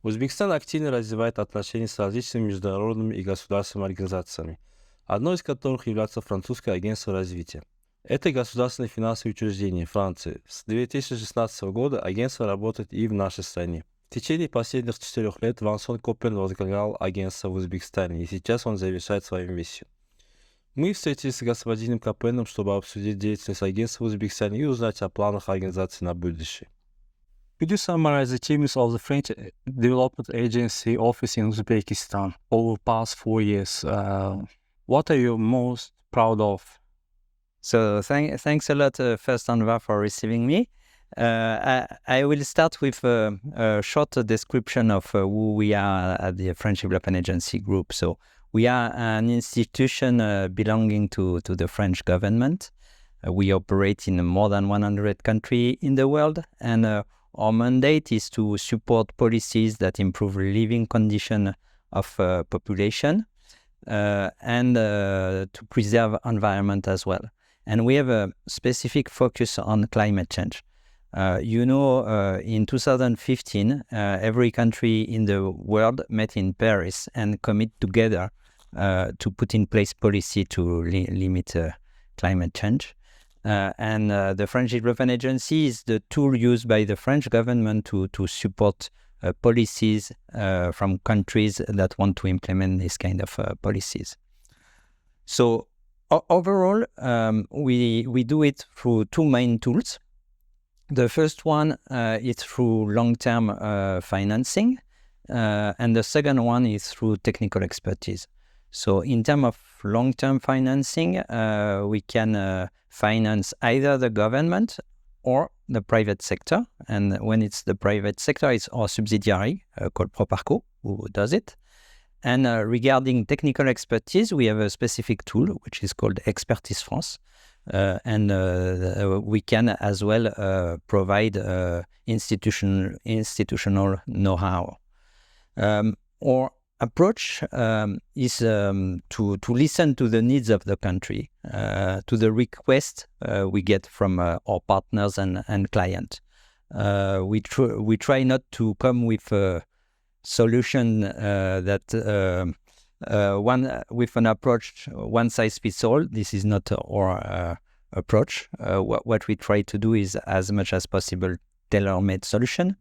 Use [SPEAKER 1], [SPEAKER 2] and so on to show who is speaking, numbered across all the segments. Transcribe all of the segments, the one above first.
[SPEAKER 1] Узбекистан активно развивает отношения с различными международными и государственными организациями, одной из которых является Французское агентство развития. Это государственное финансовое учреждение Франции. С 2016 года агентство работает и в нашей стране. В течение последних 4 лет Вансон Копен возглавлял агентство в Узбекистане, и сейчас он завершает свою миссию. Мы встретились с господином Копеном, чтобы обсудить деятельность агентства в Узбекистане и узнать о планах организации на будущее.
[SPEAKER 2] Could you summarize the achievements of the French Development Agency office in Uzbekistan over the past 4 years? What are you most proud of?
[SPEAKER 3] So thanks a lot, first Anwar, for receiving me. I will start with a short description of who we are at the French Development Agency Group. So we are an institution belonging to the French government. We operate in more than 100 countries in the world, and our mandate is to support policies that improve living conditions of population and to preserve environment as well. And we have a specific focus on climate change. In 2015, every country in the world met in Paris and commit together to put in place policy to limit climate change. The French Development Agency is the tool used by the French government to support policies from countries that want to implement this kind of policies. So overall, we do it through two main tools. The first one is through long-term financing, and the second one is through technical expertise. So in terms of long-term financing, we can finance either the government or the private sector. And when it's the private sector, it's our subsidiary called Proparco who does it. And regarding technical expertise, we have a specific tool which is called Expertise France. We can as well provide institutional know-how. Our approach is to listen to the needs of the country, to the request we get from our partners and clients. We try not to come with a solution with an approach one size fits all. This is not our approach. What we try to do is, as much as possible, tailor-made solution.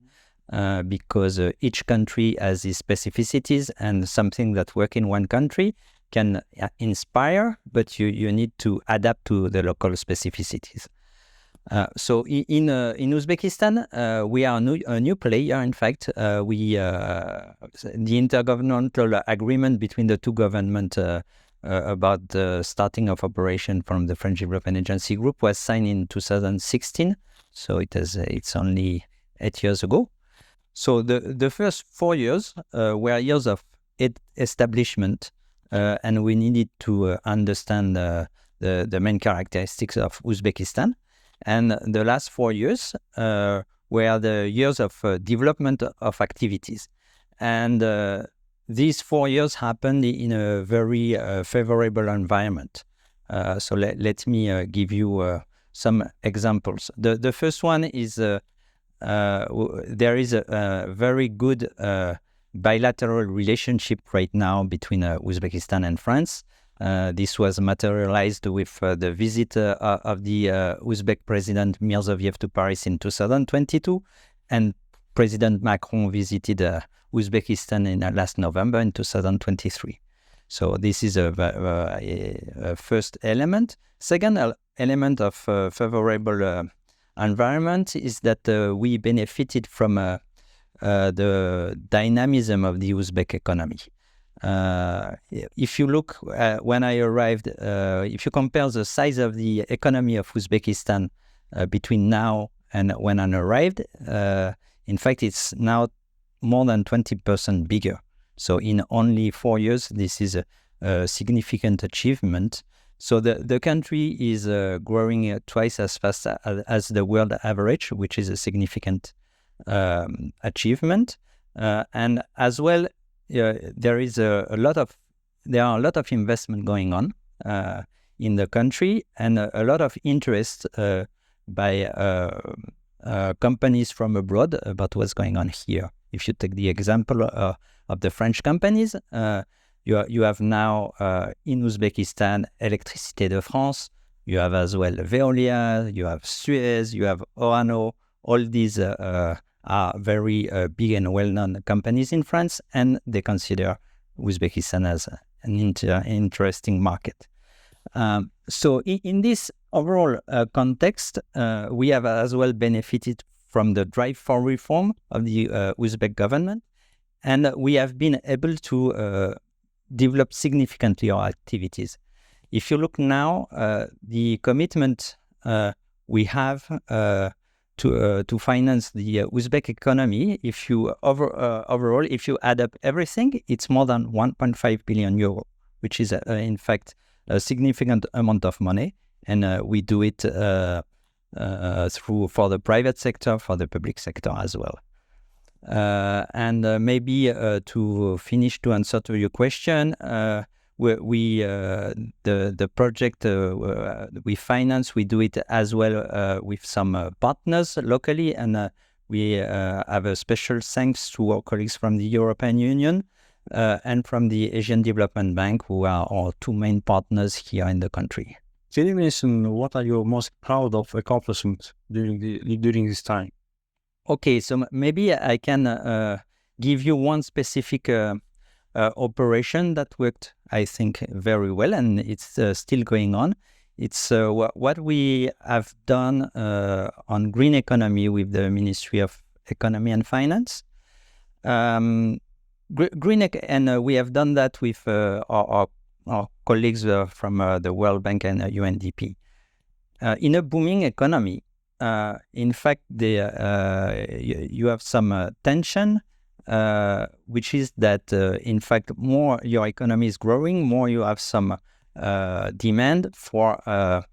[SPEAKER 3] Because each country has its specificities, and something that works in one country can inspire, but you need to adapt to the local specificities. So in Uzbekistan, we are a new player. In fact, the intergovernmental agreement between the two governments about the starting of operation from the French Development Agency Group was signed in 2016. So it's only 8 years ago. So the first 4 years were years of establishment, and we needed to understand the main characteristics of Uzbekistan. And the last 4 years were the years of development of activities. And these 4 years happened in a very favorable environment. So let me give you some examples. The first one is there is a very good bilateral relationship right now between Uzbekistan and France. This was materialized with the visit of the Uzbek President Mirziyoyev to Paris in 2022, and President Macron visited Uzbekistan in last November in 2023. So this is a first element. Second element of favorable environment is that we benefited from the dynamism of the Uzbek economy. If you look when I arrived, if you compare the size of the economy of Uzbekistan between now and when I arrived, in fact, it's now more than 20% bigger. So in only 4 years, this is a significant achievement. So the country is growing twice as fast as the world average, which is a significant achievement. And as well, there are a lot of investment going on in the country, and a lot of interest by companies from abroad about what's going on here if you take the example of the French companies, you have now in Uzbekistan Électricité de France, you have as well Veolia, you have Suez, you have Orano. All these are very big and well-known companies in France, and they consider Uzbekistan as an interesting market. So in this overall context, we have as well benefited from the drive for reform of the Uzbek government, and we have been able to develop significantly our activities. If you look now, the commitment we have to finance the Uzbek economy, if you overall, if you add up everything, it's more than 1.5 billion euro, which is in fact a significant amount of money, and we do it through for the private sector, for the public sector as well. And maybe to finish, to answer to your question, the project we finance, we do it as well with some partners locally, and we have a special thanks to our colleagues from the European Union and from the Asian Development Bank, who are our two main partners here in the country.
[SPEAKER 2] Can you mention what are you most proud of accomplishments during this time?
[SPEAKER 3] Okay, so maybe I can give you one specific operation that worked, I think, very well, and it's still going on. It's what we have done on green economy with the Ministry of Economy and Finance. And we have done that with our colleagues from the World Bank and UNDP. In a booming economy, in fact, you have some tension, which is that, in fact, more your economy is growing, more you have some demand for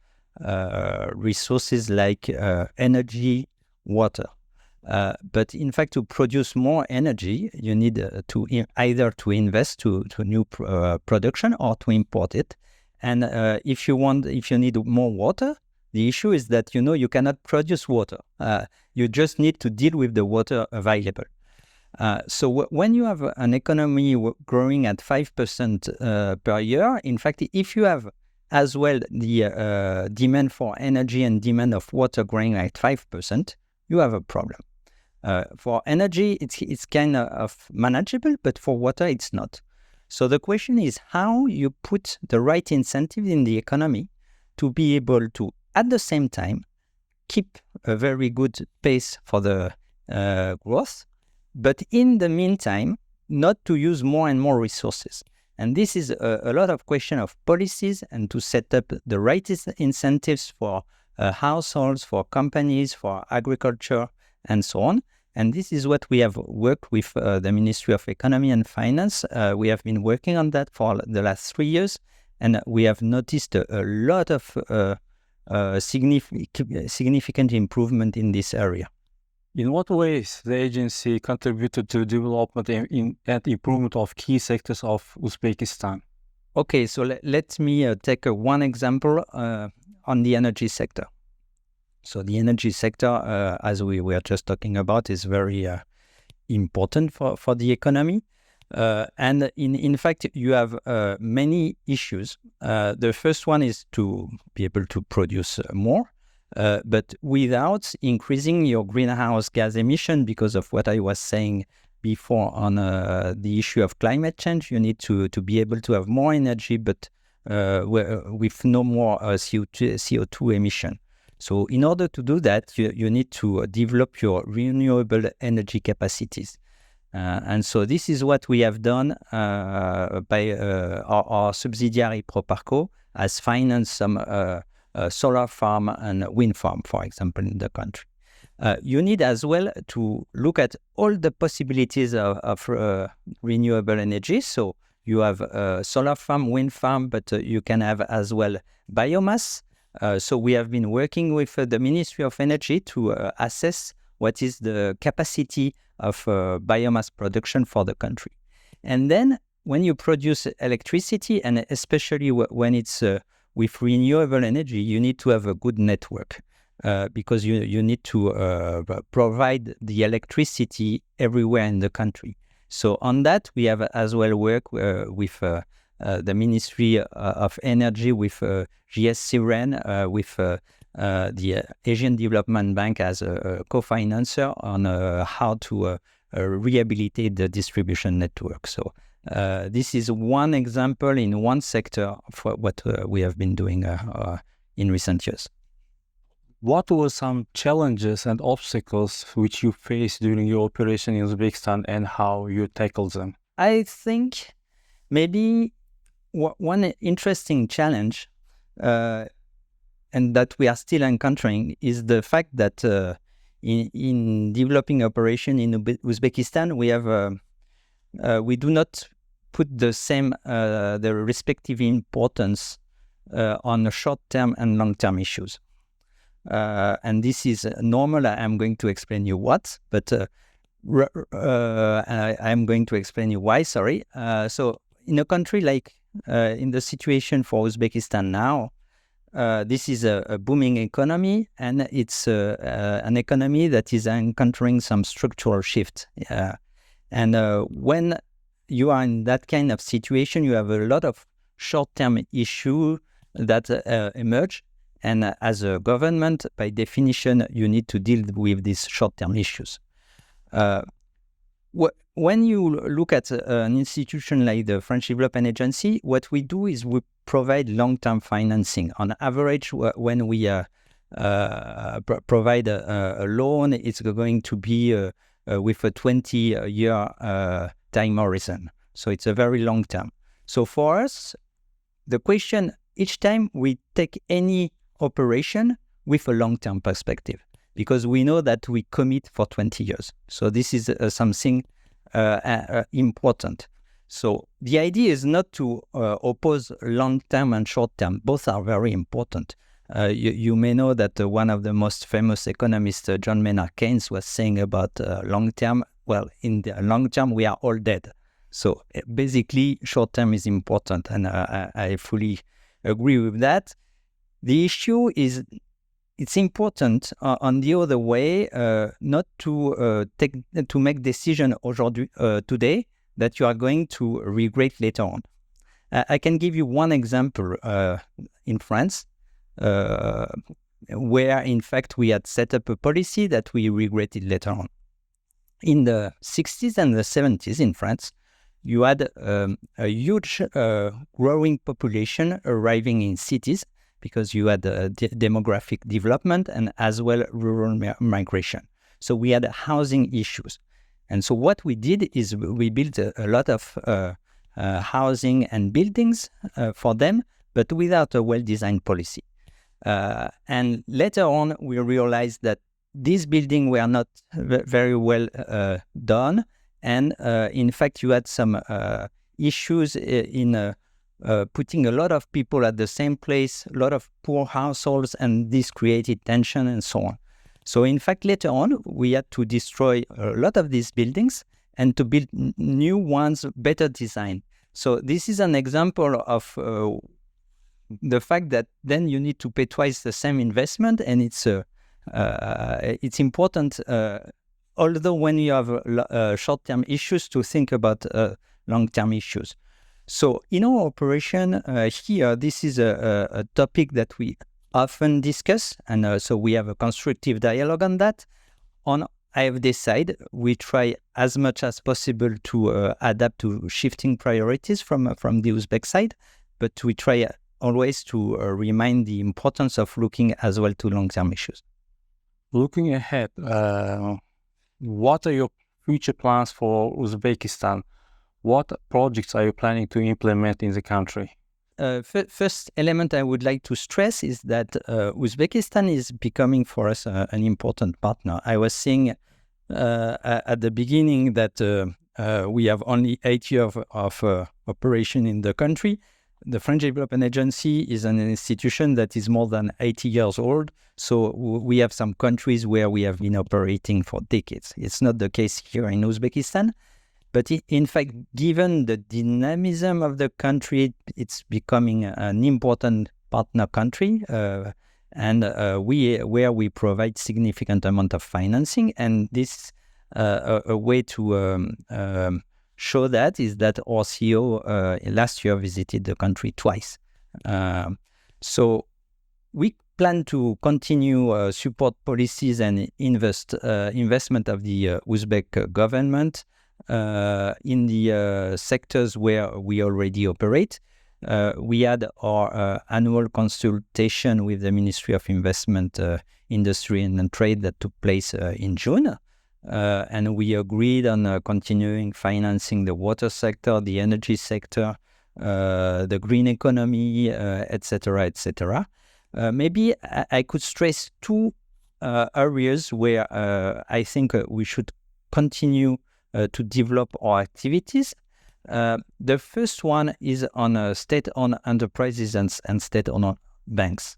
[SPEAKER 3] resources like energy, water. But in fact, to produce more energy, you need either to invest to new production or to import it. And if you need more water, the issue is that you cannot produce water. You just need to deal with the water available. So when you have an economy growing at 5% per year, in fact, if you have as well the demand for energy and demand of water growing at 5%, you have a problem. For energy, it's kind of manageable, but for water, it's not. So the question is how you put the right incentive in the economy to be able to, at the same time, keep a very good pace for the growth, but in the meantime, not to use more and more resources. And this is a lot of question of policies and to set up the right incentives for households, for companies, for agriculture, and so on. And this is what we have worked with the Ministry of Economy and Finance. We have been working on that for the last 3 years, and we have noticed a lot of significant improvement in this area.
[SPEAKER 2] In what ways the agency contributed to development and improvement of key sectors of Uzbekistan?
[SPEAKER 3] Okay, so let me take one example on the energy sector. So the energy sector, as we were just talking about, is very important for the economy. And in fact, you have many issues. The first one is to be able to produce more, but without increasing your greenhouse gas emission, because of what I was saying before on the issue of climate change. You need to be able to have more energy, but with no more CO2 emission. So in order to do that, you need to develop your renewable energy capacities. And so this is what we have done by our subsidiary Proparco, has financed some solar farm and wind farm, for example, in the country. You need as well to look at all the possibilities of renewable energy. So you have solar farm, wind farm, but you can have as well biomass. So we have been working with the Ministry of Energy to assess what is the capacity of biomass production for the country. And then when you produce electricity, and especially when it's with renewable energy, you need to have a good network. because you need to provide the electricity everywhere in the country. So on that, we have as well work with the Ministry of Energy, with GS Siren, with the Asian Development Bank as a co-financer on how to rehabilitate the distribution network. So this is one example in one sector of what we have been doing in recent years.
[SPEAKER 2] What were some challenges and obstacles which you faced during your operation in Uzbekistan and how you tackled them?
[SPEAKER 3] I think maybe one interesting challenge and that we are still encountering is the fact that in developing operation in Uzbekistan, we do not put the same the respective importance on short-term and long-term issues. And this is normal. I'm going to explain you what, but I'm going to explain you why, sorry. So in a country like in the situation for Uzbekistan now, this is a booming economy, and it's an economy that is encountering some structural shift. And when you are in that kind of situation, you have a lot of short-term issues that emerge. And as a government, by definition, you need to deal with these short-term issues. When you look at an institution like the French Development Agency, what we do is we provide long-term financing. On average, when we provide a loan, it's going to be with a 20-year time horizon. So it's a very long term. So for us, the question, each time we take any operation with a long-term perspective, because we know that we commit for 20 years. So this is something important. So the idea is not to oppose long-term and short-term. Both are very important. You may know that one of the most famous economists, John Maynard Keynes, was saying about long-term, well, in the long term, we are all dead. So basically, short-term is important, and I fully agree with that. The issue is, it's important on the other way, not to make decision today that you are going to regret later on. I can give you one example in France, where in fact we had set up a policy that we regretted later on. In the 60s and the 70s in France, you had a huge growing population arriving in cities, because you had demographic development and as well rural migration. So we had housing issues. And so what we did is we built a lot of housing and buildings for them, but without a well-designed policy. And later on, we realized that these buildings were not very well done. And in fact, you had some issues in putting a lot of people at the same place, a lot of poor households, and this created tension and so on. So in fact, later on, we had to destroy a lot of these buildings and to build new ones, better designed. So this is an example of the fact that then you need to pay twice the same investment, and it's important, although when you have short-term issues, to think about long-term issues. So in our operation here, this is a topic that we often discuss, and so we have a constructive dialogue on that. On AFD side, we try as much as possible to adapt to shifting priorities from the Uzbek side, but we try always to remind the importance of looking as well to long-term issues.
[SPEAKER 2] Looking ahead, what are your future plans for Uzbekistan? What projects are you planning to implement in the country?
[SPEAKER 3] First element I would like to stress is that Uzbekistan is becoming for us an important partner. I was saying at the beginning that we have only 8 years of operation in the country. The French Development Agency is an institution that is more than 80 years old. So we have some countries where we have been operating for decades. It's not the case here in Uzbekistan. But in fact, given the dynamism of the country, it's becoming an important partner country. and where we provide significant amount of financing. And this a way to show that is that our CEO last year visited the country twice. So we plan to continue support policies and investment of the Uzbek government in the sectors where we already operate. We had our annual consultation with the Ministry of Investment, Industry and Trade that took place in June. And we agreed on continuing financing the water sector, the energy sector, the green economy, etc., etc. Maybe I could stress two areas where I think we should continue to develop our activities. The first one is on state-owned enterprises and state-owned banks.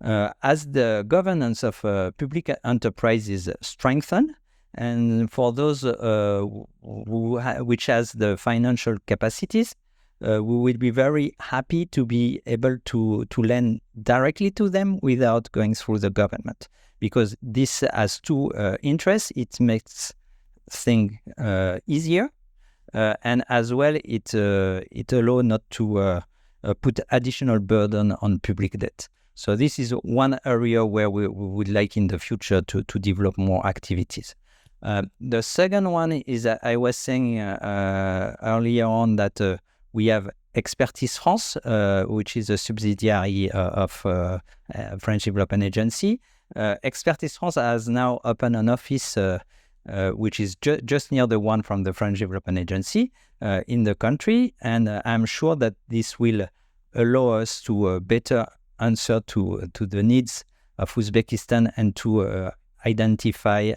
[SPEAKER 3] As the governance of public enterprises strengthen, and for those which has the financial capacities, we will be very happy to be able to lend directly to them without going through the government, because this has two interests. It makes things easier, and as well it allows not to put additional burden on public debt. So this is one area where we would like in the future to develop more activities. The second one is I was saying earlier on that we have Expertise France, which is a subsidiary of French Development Agency. Expertise France has now opened an office which is just near the one from the French Development Agency in the country, and I'm sure that this will allow us to better answer to the needs of Uzbekistan and to identify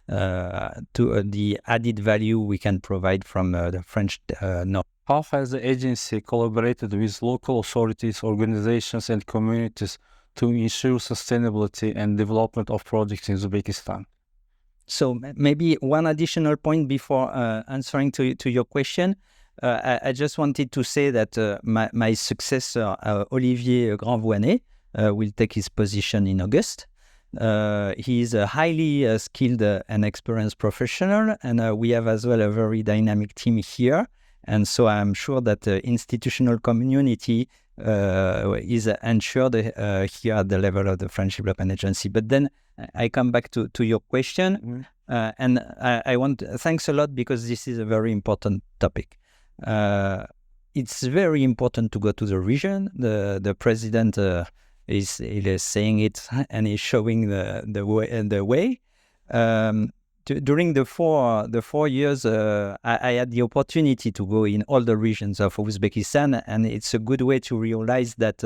[SPEAKER 3] to the added value we can provide from the French north.
[SPEAKER 2] How has the agency collaborated with local authorities, organizations, and communities to ensure sustainability and development of projects in Uzbekistan?
[SPEAKER 3] So maybe one additional point before answering to your question. I just wanted to say that my successor, Olivier Grandvoinet, will take his position in August. He is a highly skilled and experienced professional, and we have as well a very dynamic team here. And so I'm sure that the institutional community is ensured here at the level of the French Development Agency. But then I come back to your question, and I want thanks a lot, because this is a very important topic. It's very important to go to the region. The president is saying it, and is showing the way. During the 4 years, I had the opportunity to go in all the regions of Uzbekistan, and it's a good way to realize that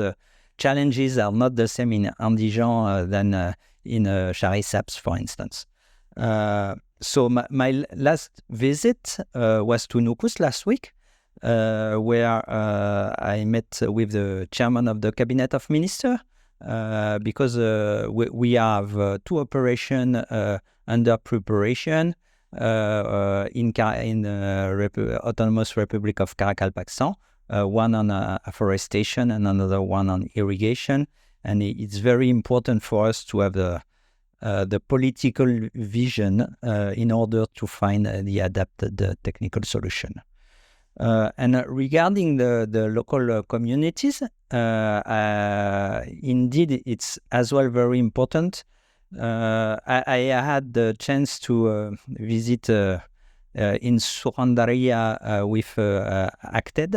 [SPEAKER 3] challenges are not the same in Andijan than in Charisaps, for instance. So my last visit was to Nukus last week, where I met with the chairman of the cabinet of ministers, because we have two operations under preparation in Autonomous Republic of Karakalpakstan, one on afforestation and another one on irrigation. And it's very important for us to have the political vision in order to find the adapted technical solution. And regarding the local communities, indeed, it's as well very important. I had the chance to visit in Surandaria with Acted,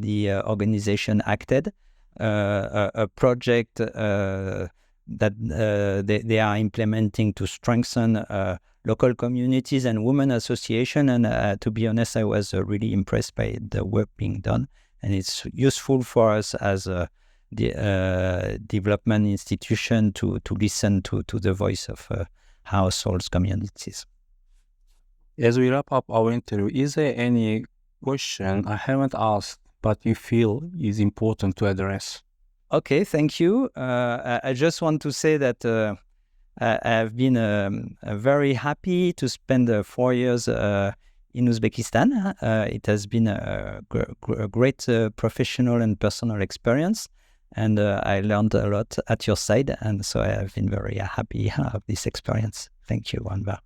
[SPEAKER 3] the organization Acted, a project that they are implementing to strengthen local communities and women association. And to be honest, I was really impressed by the work being done, and it's useful for us as the development institution to listen to the voice of households, communities.
[SPEAKER 2] As we wrap up our interview, is there any question I haven't asked but you feel is important to address?
[SPEAKER 3] Okay, thank you. I just want to say that I've been very happy to spend 4 years in Uzbekistan. It has been a great professional and personal experience. and I learned a lot at your side, and so I have been very happy of this experience. Thank you, Wanba.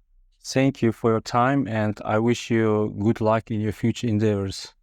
[SPEAKER 2] Thank you for your time, and I wish you good luck in your future endeavors.